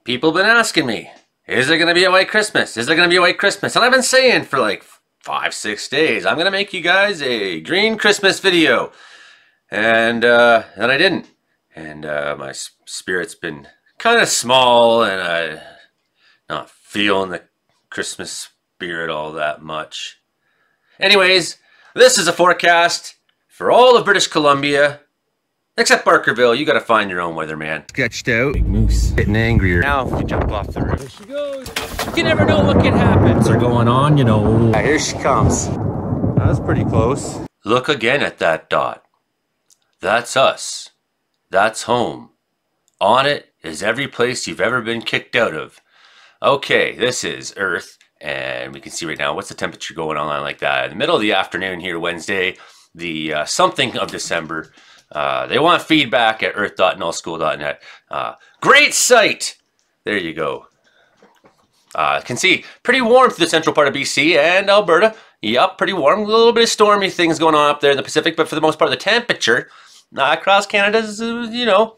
People have been asking me, is there going to be a white Christmas? Is there going to be a white Christmas? And I've been saying for like 5-6 days, I'm going to make you guys a green Christmas video. And I didn't. And my spirit's been kind of small, and I'm not feeling the Christmas spirit all that much. Anyways, this is a forecast for all of British Columbia, except Barkerville. You gotta find your own weatherman. Sketched out. Big moose. Getting angrier. Now we jump off the roof. There she goes. You never know what can happen. What's going on, you know. Here she comes. That was pretty close. Look again at that dot. That's us. That's home. On it is every place you've ever been kicked out of. Okay, this is Earth, and we can see right now what's the temperature going on like that. In the middle of the afternoon here, Wednesday, the something of December. They want feedback at earth.nullschool.net. Great site! There you go. Can see pretty warm for the central part of BC and Alberta. Yup, pretty warm. A little bit of stormy things going on up there in the Pacific, but for the most part, the temperature across Canada is, you know,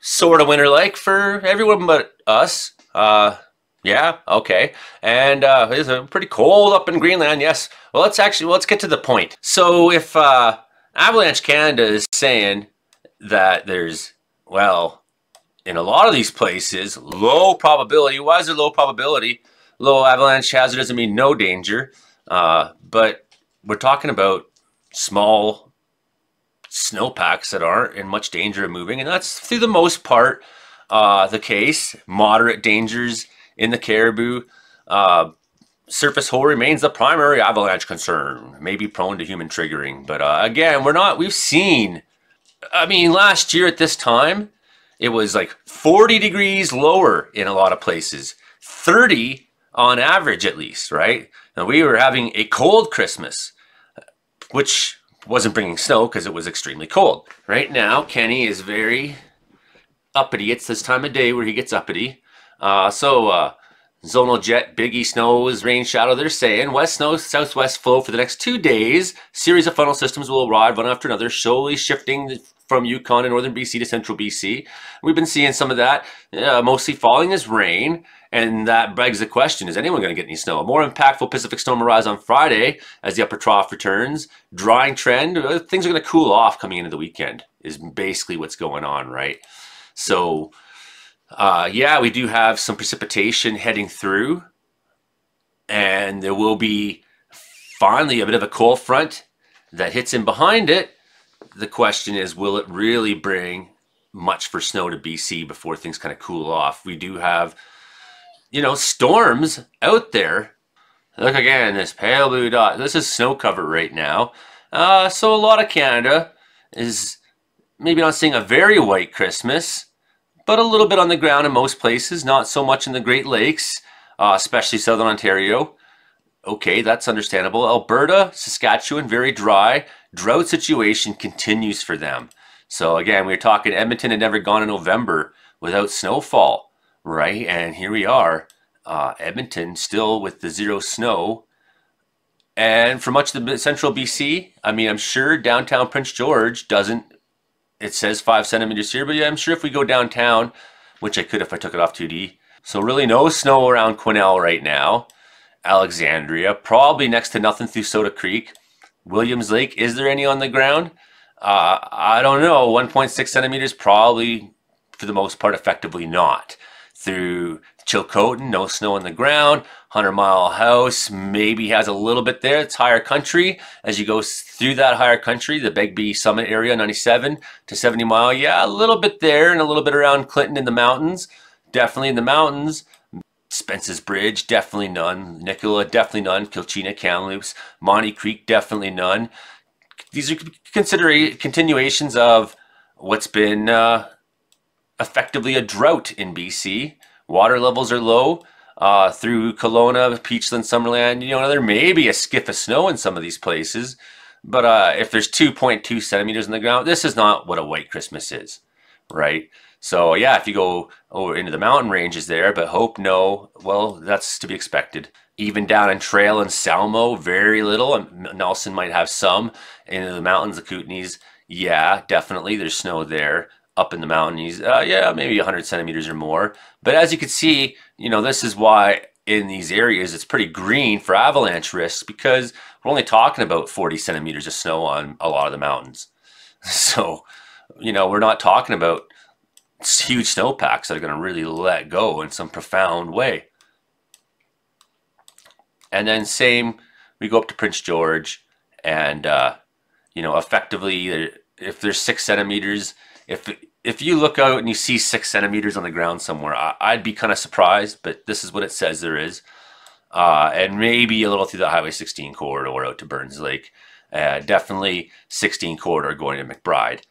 sort of winter-like for everyone but us. Yeah, okay. And it's pretty cold up in Greenland, yes. Well, let's get to the point. So if Avalanche Canada is saying that there's, well, in a lot of these places, low probability. Why is there low probability? Low avalanche hazard doesn't mean no danger. But we're talking about small snowpacks that aren't in much danger of moving. And that's, through the most part, the case. Moderate dangers in the Caribou. Surface hole remains the primary avalanche concern. May be prone to human triggering. But again, we've seen, I mean, last year at this time, it was like 40 degrees lower in a lot of places. 30 on average at least, right? And we were having a cold Christmas, which wasn't bringing snow because it was extremely cold. Right now, Kenny is very uppity. It's this time of day where he gets uppity. Zonal jet, biggie snows, rain shadow. They're saying west snow, southwest flow for the next 2 days. Series of funnel systems will arrive one after another, slowly shifting from Yukon and northern BC to central BC. We've been seeing some of that, mostly falling as rain. And that begs the question, is anyone going to get any snow? A more impactful Pacific storm arrives on Friday as the upper trough returns. Drying trend, things are going to cool off coming into the weekend is basically what's going on, right? So, yeah, we do have some precipitation heading through. And there will be finally a bit of a cold front that hits in behind it. The question is, will it really bring much for snow to BC before things kind of cool off? We do have, you know, storms out there. Look again, this pale blue dot. This is Snowcover right now. So a lot of Canada is maybe not seeing a very white Christmas, but a little bit on the ground in most places. Not so much in the Great Lakes, especially southern Ontario. Okay, that's understandable. Alberta, Saskatchewan, very dry. Drought situation continues for them. So again, we were talking Edmonton had never gone in November without snowfall, right? And here we are, Edmonton still with the 0 snow. And for much of the central BC, I mean, I'm sure downtown Prince George doesn't, it says 5 centimeters here, but yeah, I'm sure if we go downtown, which I could if I took it off 2D. So really no snow around Quesnel right now. Alexandria, probably next to nothing through Soda Creek. Williams Lake, is there any on the ground? I don't know. 1.6 centimeters, probably for the most part, effectively not. Through Chilcotin, no snow on the ground. 100 Mile House maybe has a little bit there. It's higher country. As you go through that higher country, the Begbie Summit area, 97 to 70 Mile, yeah, a little bit there and a little bit around Clinton in the mountains. Definitely in the mountains. Spence's Bridge, definitely none. Nicola, definitely none. Kilchina, Kamloops, Monty Creek, definitely none. These are continuations of what's been effectively a drought in BC. Water levels are low through Kelowna, Peachland, Summerland. You know, there may be a skiff of snow in some of these places, but if there's 2.2 centimeters in the ground, this is not what a white Christmas is, right? So yeah, if you go over into the mountain ranges there, but Hope, no, well, that's to be expected. Even down in Trail and Salmo, very little. Nelson might have some. Into the mountains, the Kootenays, yeah, definitely, there's snow there. up in the mountains. Yeah, maybe 100 centimeters or more. But as you can see, this is why in these areas it's pretty green for avalanche risks, because we're only talking about 40 centimeters of snow on a lot of the mountains. So, we're not talking about huge snowpacks that are going to really let go in some profound way. And then same, we go up to Prince George, and effectively, if there's 6 centimeters, if you look out and you see 6 centimeters on the ground somewhere, I'd be kind of surprised, but this is what it says there is. And maybe a little through the Highway 16 corridor out to Burns Lake. Definitely 16 corridor going to McBride.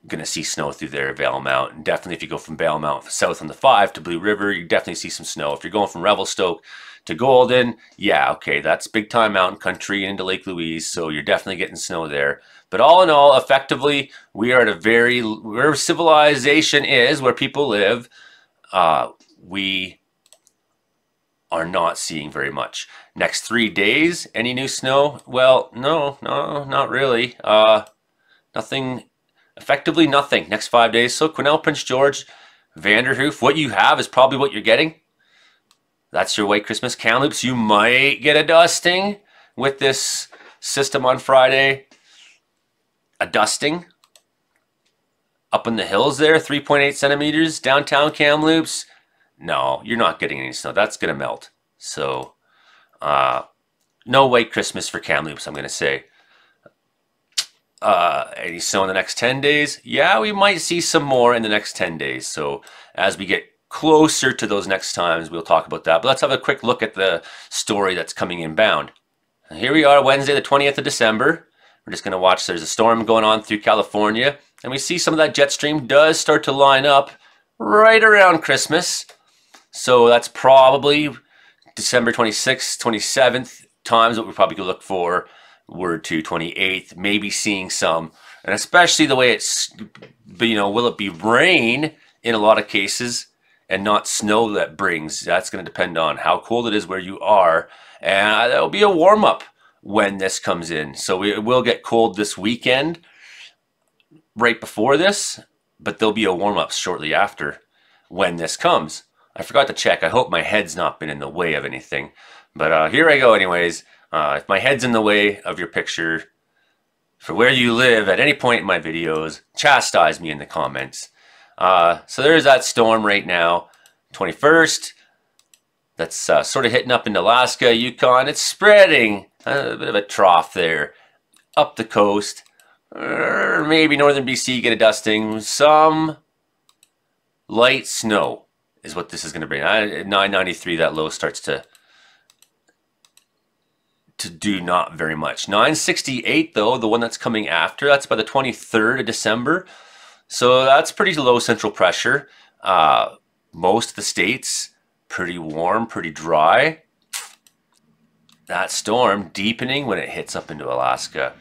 Going to see snow through there, Vail Mountain. Definitely if you go from Vail Mountain south on the 5 to Blue River, you definitely see some snow. If you're going from Revelstoke to Golden, yeah, okay, that's big time mountain country into Lake Louise, so you're definitely getting snow there. But all in all, effectively, we are at where civilization is, where people live, we are not seeing very much. Next 3 days, any new snow? Well, no, not really. Nothing, effectively nothing. Next 5 days. So Quesnel, Prince George, Vanderhoof, what you have is probably what you're getting. That's your White Christmas. Kamloops, you might get a dusting with this system on Friday. A dusting. Up in the hills there, 3.8 centimeters. Downtown Kamloops, no, you're not getting any snow. That's going to melt. So, no White Christmas for Kamloops, I'm going to say. Any snow in the next 10 days? Yeah, we might see some more in the next 10 days. So, as we get closer to those next times, we'll talk about that. But let's have a quick look at the story that's coming inbound. Here we are, Wednesday, the 20th of December. We're just going to watch. There's a storm going on through California. And we see some of that jet stream does start to line up right around Christmas. So that's probably December 26th, 27th times what we probably could look for. Word to 28th, maybe seeing some. And especially the way it's, will it be rain in a lot of cases and not snow that brings? That's going to depend on how cold it is where you are. And that'll be a warm-up when this comes in. So it will get cold this weekend right before this, but there'll be a warm-up shortly after when this comes. I forgot to check. I hope my head's not been in the way of anything. But here I go anyways. If my head's in the way of your picture for where you live at any point in my videos, chastise me in the comments. So there's that storm right now, 21st. That's sort of hitting up into Alaska, Yukon. It's spreading. A bit of a trough there. Up the coast. Maybe northern BC get a dusting. Some light snow is what this is going to bring. At 993, that low starts to do not very much. 968 though, the one that's coming after, that's by the 23rd of December. So that's pretty low central pressure. Most of the states, pretty warm, pretty dry. That storm deepening when it hits up into Alaska.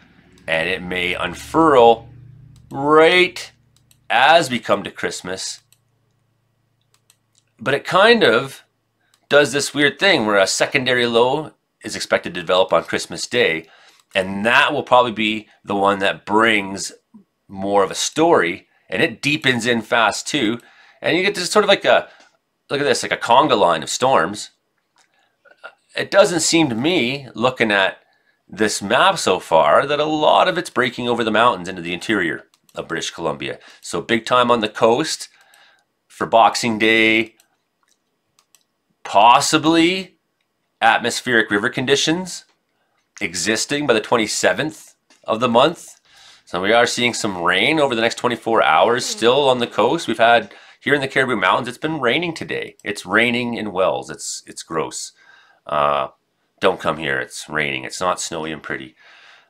And it may unfurl right as we come to Christmas. But it kind of does this weird thing where a secondary low is expected to develop on Christmas Day. And that will probably be the one that brings more of a story. And it deepens in fast too. And you get this sort of like a, look at this, like a conga line of storms. It doesn't seem to me, looking at this map so far, that a lot of it's breaking over the mountains into the interior of British Columbia. So big time on the coast for Boxing Day. Possibly atmospheric river conditions existing by the 27th of the month. So we are seeing some rain over the next 24 hours still on the coast. We've had here in the Caribou Mountains, it's been raining today. It's raining in Wells. It's gross. Don't come here. It's raining. It's not snowy and pretty.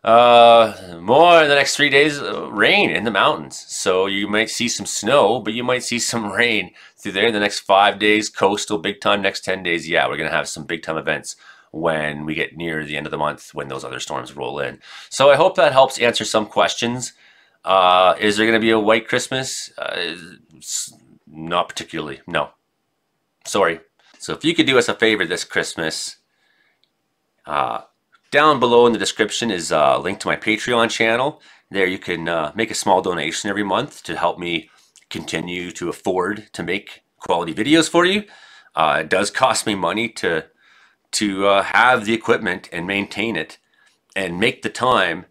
More in the next 3 days, rain in the mountains. So you might see some snow, but you might see some rain through there in the next 5 days. Coastal, big time, next 10 days. Yeah, we're going to have some big time events when we get near the end of the month when those other storms roll in. So I hope that helps answer some questions. Is there going to be a white Christmas? Not particularly. No. Sorry. So if you could do us a favor this Christmas, down below in the description is a link to my Patreon channel. There you can make a small donation every month to help me continue to afford to make quality videos for you. It does cost me money to have the equipment and maintain it and make the time.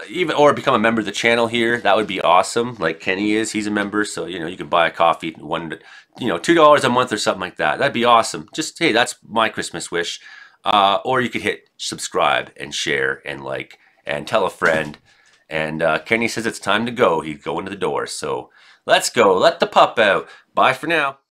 Even or become a member of the channel here. That would be awesome. Like Kenny is, he's a member, so you can buy a coffee $2 a month or something like that. That'd be awesome. Just hey, that's my Christmas wish. Or you could hit subscribe and share and like and tell a friend. And Kenny says it's time to go. He's going to the door. So let's go. Let the pup out. Bye for now.